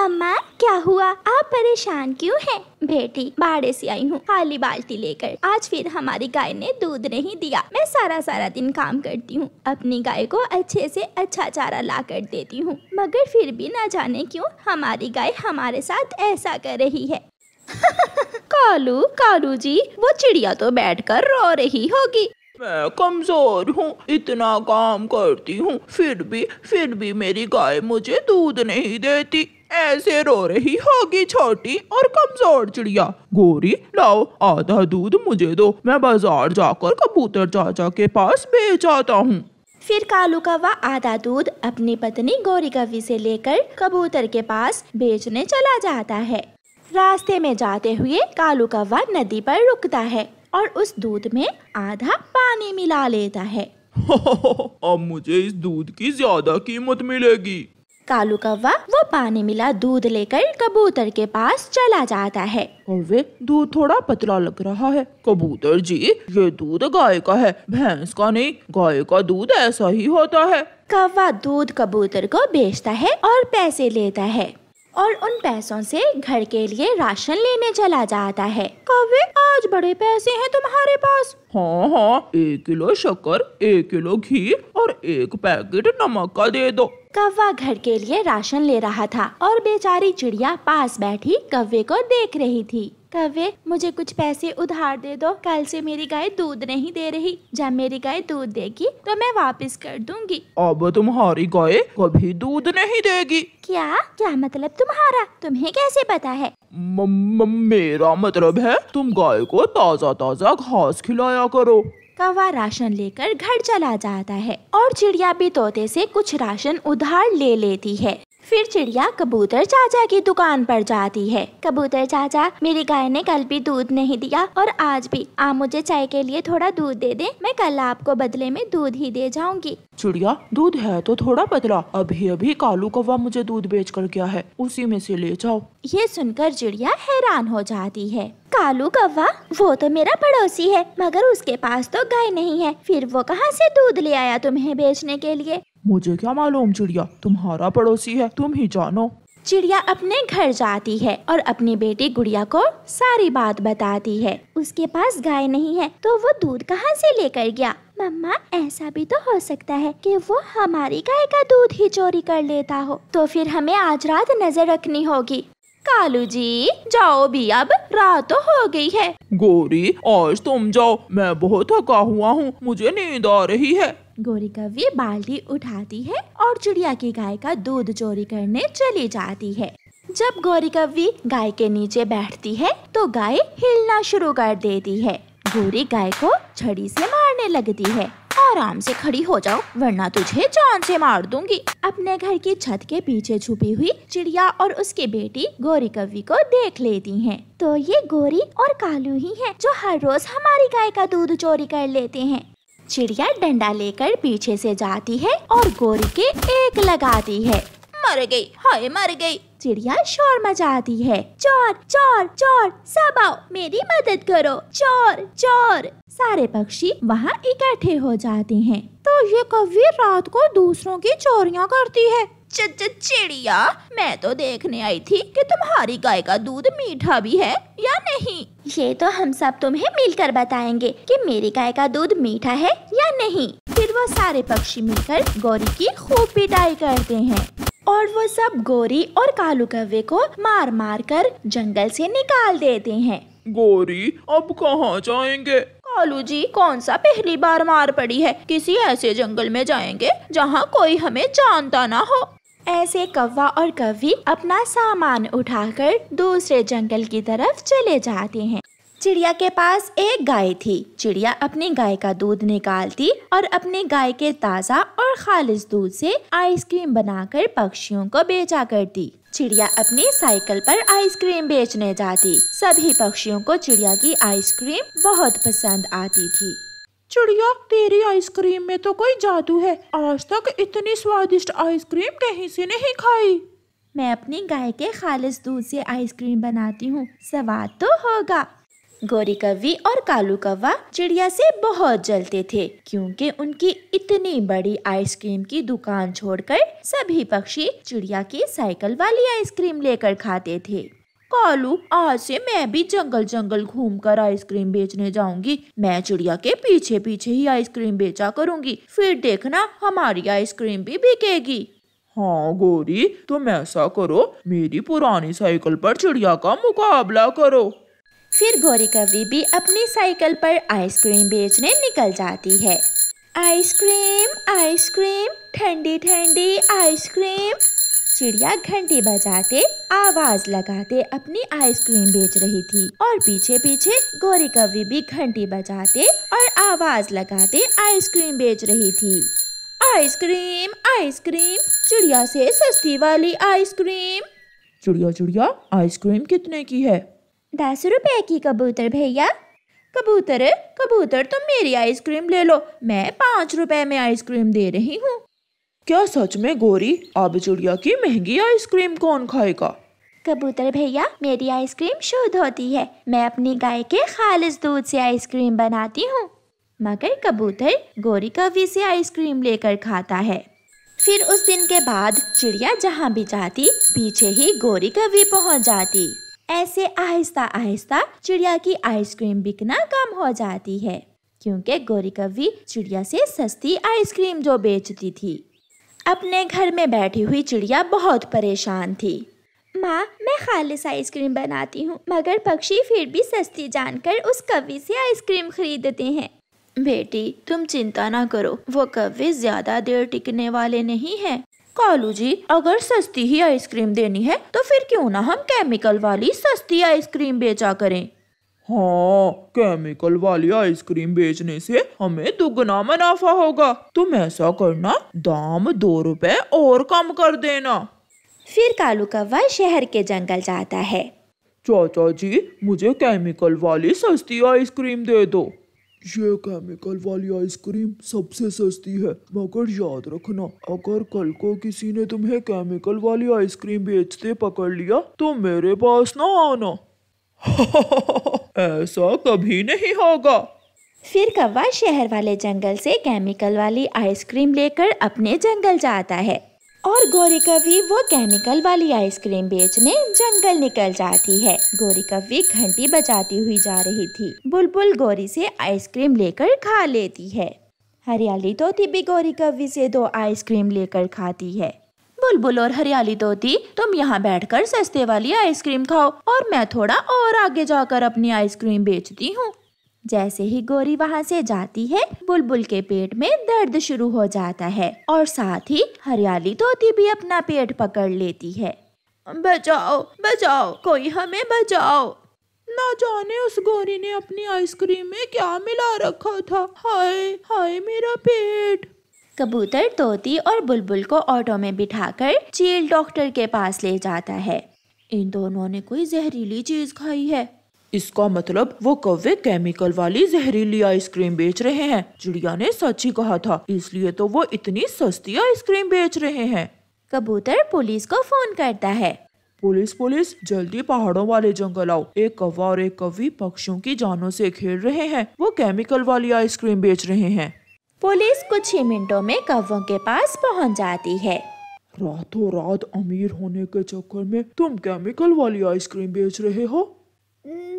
मम्मा क्या हुआ, आप परेशान क्यों हैं? बेटी बाड़े से आई हूँ खाली बाल्टी लेकर। आज फिर हमारी गाय ने दूध नहीं दिया। मैं सारा दिन काम करती हूँ, अपनी गाय को अच्छे से अच्छा चारा ला कर देती हूँ, मगर फिर भी न जाने क्यों हमारी गाय हमारे साथ ऐसा कर रही है। कालू जी, वो चिड़िया तो बैठकर रो रही होगी। मैं कमजोर हूँ, इतना काम करती हूँ, फिर भी मेरी गाय मुझे दूध नहीं देती। ऐसे रो रही होगी छोटी और कमजोर चिड़िया। गोरी लाओ, आधा दूध मुझे दो, मैं बाजार जाकर कबूतर चाचा के पास बेच आता हूँ। फिर कालू कौवा आधा दूध अपनी पत्नी गोरी कौवी से लेकर कबूतर के पास बेचने चला जाता है। रास्ते में जाते हुए कालू कौवा नदी पर रुकता है और उस दूध में आधा पानी मिला लेता है। अब मुझे इस दूध की ज्यादा कीमत मिलेगी। कालू कौवा वो पानी मिला दूध लेकर कबूतर के पास चला जाता है। कौवे, दूध थोड़ा पतला लग रहा है। कबूतर जी, ये दूध गाय का है, भैंस का नहीं। गाय का दूध ऐसा ही होता है। कौवा दूध कबूतर को बेचता है और पैसे लेता है और उन पैसों से घर के लिए राशन लेने चला जाता है। कौवे, आज बड़े पैसे हैं तुम्हारे पास। हाँ, 1 किलो शक्कर, 1 किलो घी और 1 पैकेट नमक का दे दो। कौवा घर के लिए राशन ले रहा था और बेचारी चिड़िया पास बैठी कौवे को देख रही थी। कौवे, मुझे कुछ पैसे उधार दे दो, कल से मेरी गाय दूध नहीं दे रही, जब मेरी गाय दूध देगी तो मैं वापस कर दूंगी। अब तुम्हारी गाय कभी दूध नहीं देगी। क्या मतलब तुम्हारा? तुम्हें कैसे पता है? मेरा मतलब है तुम गाय को ताजा घास खिलाया करो। कौवा राशन लेकर घर चला जाता है और चिड़िया भी तोते से कुछ राशन उधार ले लेती है। फिर चिड़िया कबूतर चाचा की दुकान पर जाती है। कबूतर चाचा, मेरी गाय ने कल भी दूध नहीं दिया और आज भी, आप मुझे चाय के लिए थोड़ा दूध दे दें, मैं कल आपको बदले में दूध ही दे जाऊंगी। चिड़िया, दूध है तो थोड़ा पतला, अभी कालू कौवा मुझे दूध बेच कर गया है, उसी में से ले जाओ। ये सुनकर चिड़िया हैरान हो जाती है। कालू कौवा, वो तो मेरा पड़ोसी है, मगर उसके पास तो गाय नहीं है, फिर वो कहाँ से दूध ले आया तुम्हें बेचने के लिए? मुझे क्या मालूम चिड़िया, तुम्हारा पड़ोसी है, तुम ही जानो। चिड़िया अपने घर जाती है और अपनी बेटी गुड़िया को सारी बात बताती है। उसके पास गाय नहीं है तो वो दूध कहाँ से लेकर गया? मम्मा, ऐसा भी तो हो सकता है कि वो हमारी गाय का दूध ही चोरी कर लेता हो, तो फिर हमें आज रात नजर रखनी होगी। कालू जी, जाओ भी, अब रात तो हो गई है। गोरी, आज तुम जाओ, मैं बहुत थका हुआ हूँ, मुझे नींद आ रही है। गोरी कौवी बाल्टी उठाती है और चिड़िया की गाय का दूध चोरी करने चली जाती है। जब गोरी कौवी गाय के नीचे बैठती है तो गाय हिलना शुरू कर देती है। गोरी गाय को छड़ी से मारने लगती है। आराम से खड़ी हो जाओ, वरना तुझे जान से मार दूंगी। अपने घर की छत के पीछे छुपी हुई चिड़िया और उसकी बेटी गोरी कौवी को देख लेती हैं। तो ये गोरी और कालू ही हैं जो हर रोज हमारी गाय का दूध चोरी कर लेते हैं। चिड़िया डंडा लेकर पीछे से जाती है और गोरी के एक लगाती है। मर गई, हाय मर गई। चिड़िया शोर मचाती है, चोर चोर चोर, सब आओ मेरी मदद करो, चोर चोर। सारे पक्षी वहाँ इकट्ठे हो जाते हैं। तो ये कौवी रात को दूसरों की चोरियाँ करती है। चिड़िया, मैं तो देखने आई थी कि तुम्हारी गाय का दूध मीठा भी है या नहीं। ये तो हम सब तुम्हें मिलकर बताएंगे कि मेरी गाय का दूध मीठा है या नहीं। फिर वो सारे पक्षी मिलकर गोरी की खूब पिटाई करते हैं और वो सब गोरी और कालू कौवे को मार मार कर जंगल से निकाल देते हैं। गोरी, अब कहाँ जाएंगे? कालू जी, कौन सा पहली बार मार पड़ी है, किसी ऐसे जंगल में जाएंगे जहाँ कोई हमें जानता ना हो। ऐसे कौवा और कौवी अपना सामान उठाकर दूसरे जंगल की तरफ चले जाते हैं। चिड़िया के पास एक गाय थी। चिड़िया अपनी गाय का दूध निकालती और अपनी गाय के ताज़ा और खालिस दूध से आइसक्रीम बनाकर पक्षियों को बेचा करती। चिड़िया अपनी साइकिल पर आइसक्रीम बेचने जाती। सभी पक्षियों को चिड़िया की आइसक्रीम बहुत पसंद आती थी। चिड़िया, तेरी आइसक्रीम में तो कोई जादू है, आज तक इतनी स्वादिष्ट आइसक्रीम कहीं से नहीं खाई। मैं अपनी गाय के खालिस दूध से आइसक्रीम बनाती हूँ, स्वाद तो होगा। गोरी कौवी और कालू कौवा चिड़िया से बहुत जलते थे, क्योंकि उनकी इतनी बड़ी आइसक्रीम की दुकान छोड़कर सभी पक्षी चिड़िया की साइकिल वाली आइसक्रीम लेकर खाते थे। कालू, आज से मैं भी जंगल जंगल घूमकर आइसक्रीम बेचने जाऊंगी। मैं चिड़िया के पीछे पीछे ही आइसक्रीम बेचा करूंगी, फिर देखना हमारी आइसक्रीम भी बिकेगी। हाँ गोरी, तुम ऐसा करो, मेरी पुरानी साइकिल पर चिड़िया का मुकाबला करो। फिर गोरी कौवी भी अपनी साइकिल पर आइसक्रीम बेचने निकल जाती है। आइसक्रीम आइसक्रीम, ठंडी ठंडी आइसक्रीम। चिड़िया घंटी बजाते, आवाज लगाते अपनी आइसक्रीम बेच रही थी और पीछे पीछे गोरी कौवी भी घंटी बजाते और आवाज लगाते आइसक्रीम बेच रही थी। आइसक्रीम आइसक्रीम, चिड़िया से सस्ती वाली आइसक्रीम। चिड़िया चिड़िया, आइसक्रीम कितने की है? 10 रुपए की कबूतर भैया। कबूतर कबूतर, तुम मेरी आइसक्रीम ले लो, मैं 5 रुपए में आइसक्रीम दे रही हूँ। क्या सच में गोरी? अब चिड़िया की महंगी आइसक्रीम कौन खाएगा? कबूतर भैया, मेरी आइसक्रीम शुद्ध होती है, मैं अपनी गाय के खालिस दूध से आइसक्रीम बनाती हूँ। मगर कबूतर गोरी कौवी से आइसक्रीम लेकर खाता है। फिर उस दिन के बाद चिड़िया जहाँ भी जाती, पीछे ही गोरी कौवी पहुँच जाती। ऐसे आहिस्ता आहिस्ता चिड़िया की आइसक्रीम बिकना कम हो जाती है, क्योंकि गोरी कौवी चिड़िया से सस्ती आइसक्रीम जो बेचती थी। अपने घर में बैठी हुई चिड़िया बहुत परेशान थी। माँ, मैं खालिस आइसक्रीम बनाती हूँ, मगर पक्षी फिर भी सस्ती जानकर उस कौवी से आइसक्रीम खरीदते हैं। बेटी, तुम चिंता ना करो, वो कौवे ज्यादा देर टिकने वाले नहीं हैं। कालू जी, अगर सस्ती ही आइसक्रीम देनी है तो फिर क्यों ना हम केमिकल वाली सस्ती आइसक्रीम बेचा करें। हाँ, केमिकल वाली आइसक्रीम बेचने से हमें दुगना मुनाफा होगा। तुम ऐसा करना, दाम 2 रुपए और कम कर देना। फिर कालू कौवा शहर के जंगल जाता है। चाचा जी, मुझे केमिकल वाली सस्ती आइसक्रीम दे दो। ये केमिकल वाली आइसक्रीम सबसे सस्ती है, मगर याद रखना, अगर कल को किसी ने तुम्हें केमिकल वाली आइसक्रीम बेचते पकड़ लिया तो मेरे पास ना आना। ऐसा कभी नहीं होगा। फिर कौवा शहर वाले जंगल से केमिकल वाली आइसक्रीम लेकर अपने जंगल जाता है और गोरी कौवी वो केमिकल वाली आइसक्रीम बेचने जंगल निकल जाती है। गोरी कौवी घंटी बजाती हुई जा रही थी। बुलबुल गोरी से आइसक्रीम लेकर खा लेती है। हरियाली तोती भी गोरी कौवी से 2 आइसक्रीम लेकर खाती है। बुलबुल और हरियाली तोती, तुम यहाँ बैठकर सस्ते वाली आइसक्रीम खाओ और मैं थोड़ा और आगे जाकर अपनी आइसक्रीम बेचती हूँ। जैसे ही गोरी वहाँ से जाती है, बुलबुल के पेट में दर्द शुरू हो जाता है और साथ ही हरियाली तोती भी अपना पेट पकड़ लेती है। बचाओ बचाओ, कोई हमें बचाओ। ना जाने उस गोरी ने अपनी आइसक्रीम में क्या मिला रखा था। हाय हाय मेरा पेट। कबूतर तोती और बुलबुल को ऑटो में बिठाकर चील डॉक्टर के पास ले जाता है। इन दोनों ने कोई जहरीली चीज खाई है। इसका मतलब वो कौवे केमिकल वाली जहरीली आइसक्रीम बेच रहे हैं। चिड़िया ने सच ही कहा था, इसलिए तो वो इतनी सस्ती आइसक्रीम बेच रहे हैं। कबूतर पुलिस को फोन करता है। पुलिस पुलिस, जल्दी पहाड़ों वाले जंगल आओ। एक कौवा और एक कौवी पक्षियों की जानों से खेल रहे हैं। वो केमिकल वाली आइसक्रीम बेच रहे हैं। पुलिस कुछ ही मिनटों में कौवों के पास पहुंच जाती है। रातों रात अमीर होने के चक्कर में तुम केमिकल वाली आइसक्रीम बेच रहे हो?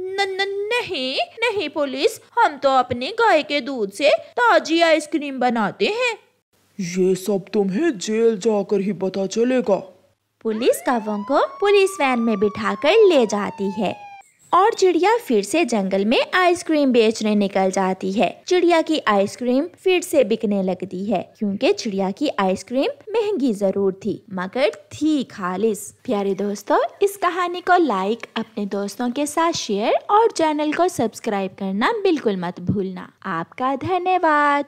नहीं नहीं पुलिस, हम तो अपनी गाय के दूध से ताजी आइसक्रीम बनाते हैं। ये सब तुम्हें जेल जाकर ही पता चलेगा। पुलिस कौवों को पुलिस वैन में बिठाकर ले जाती है और चिड़िया फिर से जंगल में आइसक्रीम बेचने निकल जाती है। चिड़िया की आइसक्रीम फिर से बिकने लगती है, क्योंकि चिड़िया की आइसक्रीम महंगी जरूर थी मगर थी खालिस। प्यारे दोस्तों, इस कहानी को लाइक, अपने दोस्तों के साथ शेयर और चैनल को सब्सक्राइब करना बिल्कुल मत भूलना। आपका धन्यवाद।